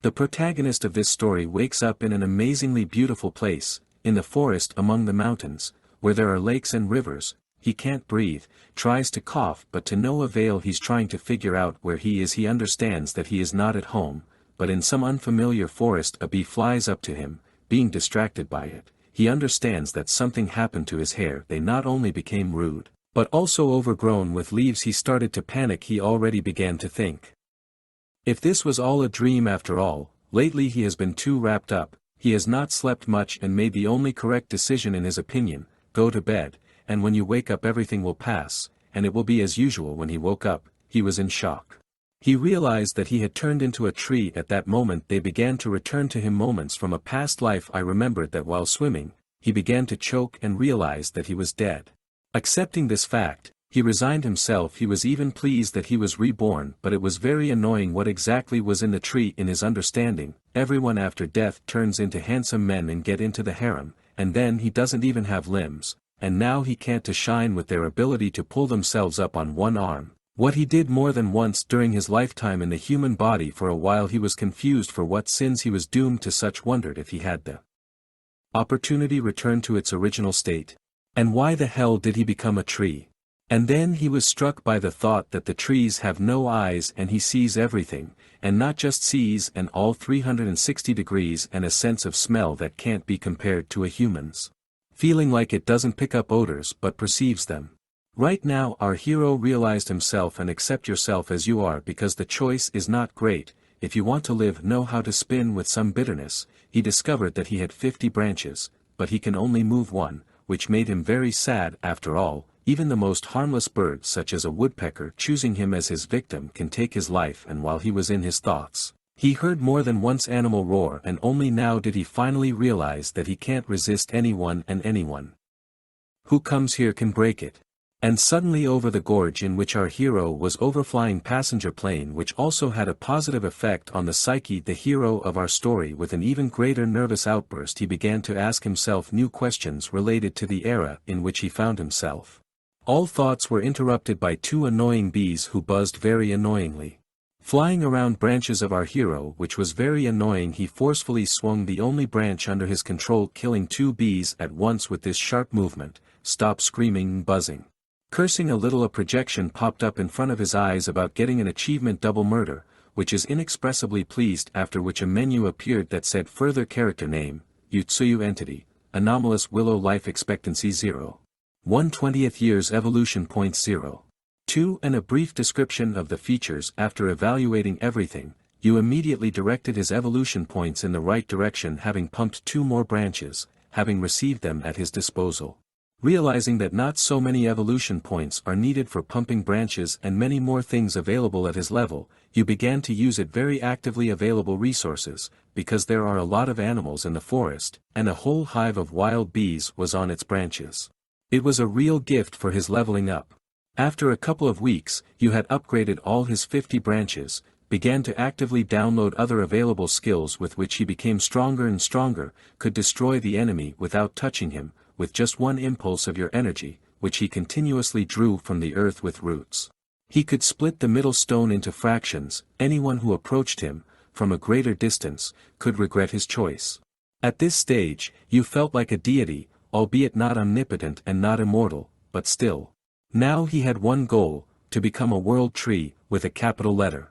The protagonist of this story wakes up in an amazingly beautiful place, in the forest among the mountains, where there are lakes and rivers. He can't breathe, tries to cough but to no avail. He's trying to figure out where he is. He understands that he is not at home, but in some unfamiliar forest. A bee flies up to him, being distracted by it. He understands that something happened to his hair. They not only became rude, but also overgrown with leaves. He started to panic. He already began to think, if this was all a dream after all. Lately he has been too wrapped up, he has not slept much and made the only correct decision in his opinion, go to bed, and when you wake up everything will pass, and it will be as usual. When he woke up, he was in shock. He realized that he had turned into a tree. At that moment they began to return to him moments from a past life. I remembered that while swimming, he began to choke and realized that he was dead. Accepting this fact, he resigned himself. He was even pleased that he was reborn, but it was very annoying what exactly was in the tree. In his understanding, everyone after death turns into handsome men and get into the harem, and then he doesn't even have limbs, and now he can't to shine with their ability to pull themselves up on one arm. What he did more than once during his lifetime in the human body. For a while he was confused for what sins he was doomed to such. Wondered if he had the opportunity return to its original state. And why the hell did he become a tree? And then he was struck by the thought that the trees have no eyes and he sees everything, and not just sees, and all 360 degrees, and a sense of smell that can't be compared to a human's. Feeling like it doesn't pick up odors but perceives them. Right now our hero realized himself. And accept yourself as you are, because the choice is not great. If you want to live, know how to spin with some bitterness. He discovered that he had 50 branches, but he can only move one, which made him very sad. After all, even the most harmless bird such as a woodpecker choosing him as his victim can take his life. And while he was in his thoughts, he heard more than once animal roar, and only now did he finally realize that he can't resist anyone, and anyone who comes here can break it. And suddenly over the gorge in which our hero was overflying passenger plane, which also had a positive effect on the psyche. The hero of our story, with an even greater nervous outburst, he began to ask himself new questions related to the era in which he found himself. All thoughts were interrupted by two annoying bees who buzzed very annoyingly, flying around branches of our hero, which was very annoying. He forcefully swung the only branch under his control, killing two bees at once with this sharp movement. Stop screaming and buzzing. Cursing a little, a projection popped up in front of his eyes about getting an achievement: double murder, which is inexpressibly pleased. After which a menu appeared that said further character name, Yutsuyu entity, anomalous willow, life expectancy 0. 1/20th years, evolution points 0. 2, and a brief description of the features. After evaluating everything, you immediately directed his evolution points in the right direction, having pumped 2 more branches, having received them at his disposal. Realizing that not so many evolution points are needed for pumping branches and many more things available at his level, you began to use it very actively. Available resources, because there are a lot of animals in the forest, and a whole hive of wild bees was on its branches. It was a real gift for his leveling up. After a couple of weeks, you had upgraded all his 50 branches, began to actively download other available skills with which he became stronger and stronger, could destroy the enemy without touching him, with just one impulse of your energy, which he continuously drew from the earth with roots. He could split the middle stone into fractions. Anyone who approached him, from a greater distance, could regret his choice. At this stage, you felt like a deity, albeit not omnipotent and not immortal, but still. Now he had one goal, to become a world tree, with a capital letter.